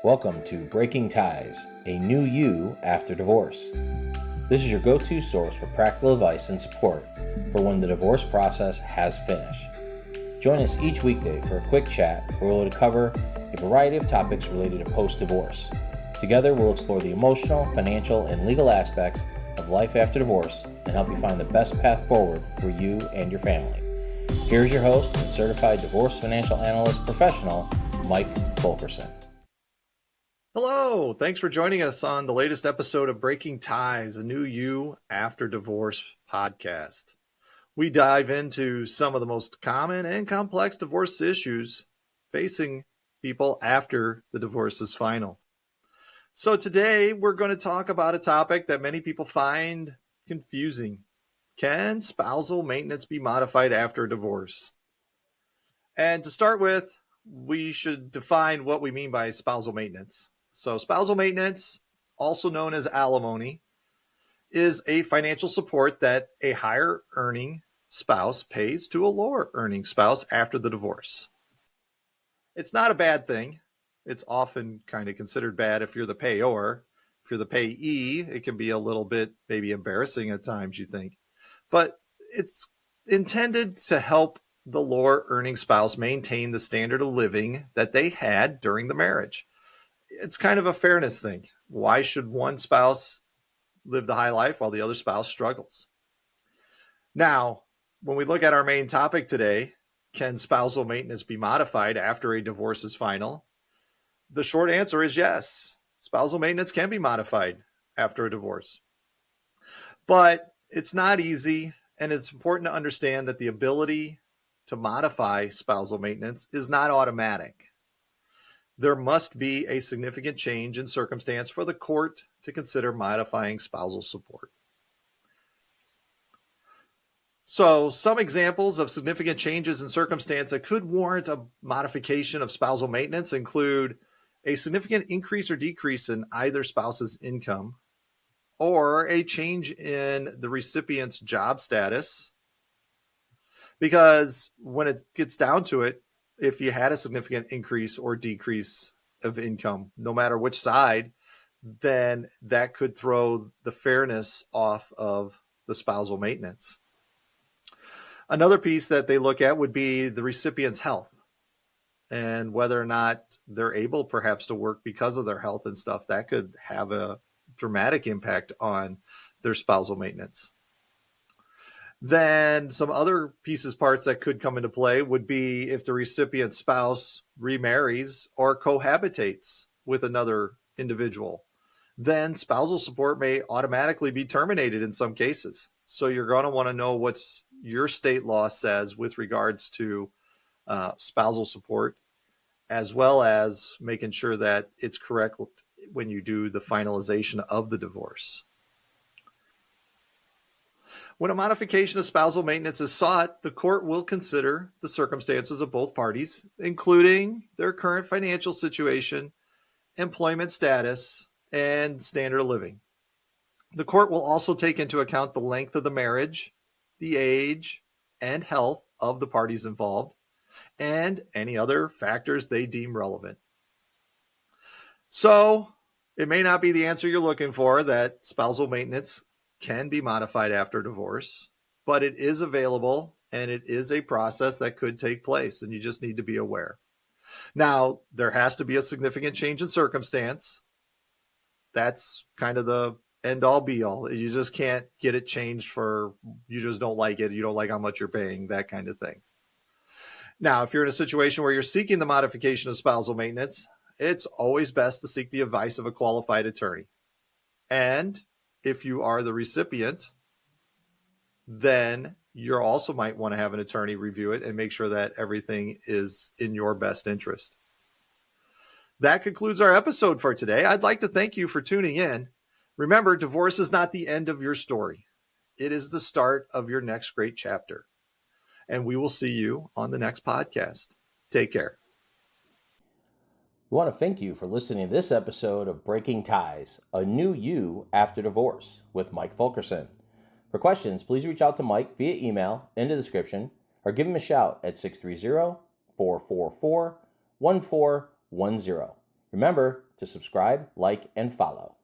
Welcome to Breaking Ties, a new you after divorce. This is your go-to source for practical advice and support for when the divorce process has finished. Join us each weekday for a quick chat where we'll cover a variety of topics related to post-divorce. Together, we'll explore the emotional, financial, and legal aspects of life after divorce and help you find the best path forward for you and your family. Here's your host and Certified Divorce Financial Analyst professional, Mike Fulkerson. Hello, thanks for joining us on the latest episode of Breaking Ties, a new you after divorce podcast. We dive into some of the most common and complex divorce issues facing people after the divorce is final. So today we're going to talk about a topic that many people find confusing. Can spousal maintenance be modified after a divorce? And to start with, we should define what we mean by spousal maintenance. So spousal maintenance, also known as alimony, is a financial support that a higher earning spouse pays to a lower earning spouse after the divorce. It's not a bad thing. It's often kind of considered bad if you're the payor. If you're the payee, it can be a little bit maybe embarrassing at times, you think. But it's intended to help the lower earning spouse maintain the standard of living that they had during the marriage. It's kind of a fairness thing. Why should one spouse live the high life while the other spouse struggles? Now, when we look at our main topic today, can spousal maintenance be modified after a divorce is final? The short answer is yes. Spousal maintenance can be modified after a divorce. But it's not easy, and it's important to understand that the ability to modify spousal maintenance is not automatic. There must be a significant change in circumstance for the court to consider modifying spousal support. So some examples of significant changes in circumstance that could warrant a modification of spousal maintenance include a significant increase or decrease in either spouse's income, or a change in the recipient's job status. Because when it gets down to it, if you had a significant increase or decrease of income, no matter which side, then that could throw the fairness off of the spousal maintenance. Another piece that they look at would be the recipient's health and whether or not they're able perhaps to work because of their health and stuff. That could have a dramatic impact on their spousal maintenance. Then some other parts that could come into play would be if the recipient's spouse remarries or cohabitates with another individual. Then spousal support may automatically be terminated in some cases. So you're going to want to know what your state law says with regards to spousal support, as well as making sure that it's correct when you do the finalization of the divorce. When a modification of spousal maintenance is sought, the court will consider the circumstances of both parties, including their current financial situation, employment status, and standard of living. The court will also take into account the length of the marriage, the age, and health of the parties involved, and any other factors they deem relevant. So, it may not be the answer you're looking for, that spousal maintenance can be modified after divorce, but it is available and it is a process that could take place, and you just need to be aware. Now, there has to be a significant change in circumstance. That's kind of the end all be all. You just can't get it changed for you just don't like it, you don't like how much you're paying, that kind of thing. Now, if you're in a situation where you're seeking the modification of spousal maintenance, it's always best to seek the advice of a qualified attorney. And if you are the recipient, then you also might want to have an attorney review it and make sure that everything is in your best interest. That concludes our episode for today. I'd like to thank you for tuning in. Remember, divorce is not the end of your story. It is the start of your next great chapter. And we will see you on the next podcast. Take care. We want to thank you for listening to this episode of Breaking Ties, a new you after divorce with Mike Fulkerson. For questions, please reach out to Mike via email in the description or give him a shout at 630-444-1410. Remember to subscribe, like, and follow.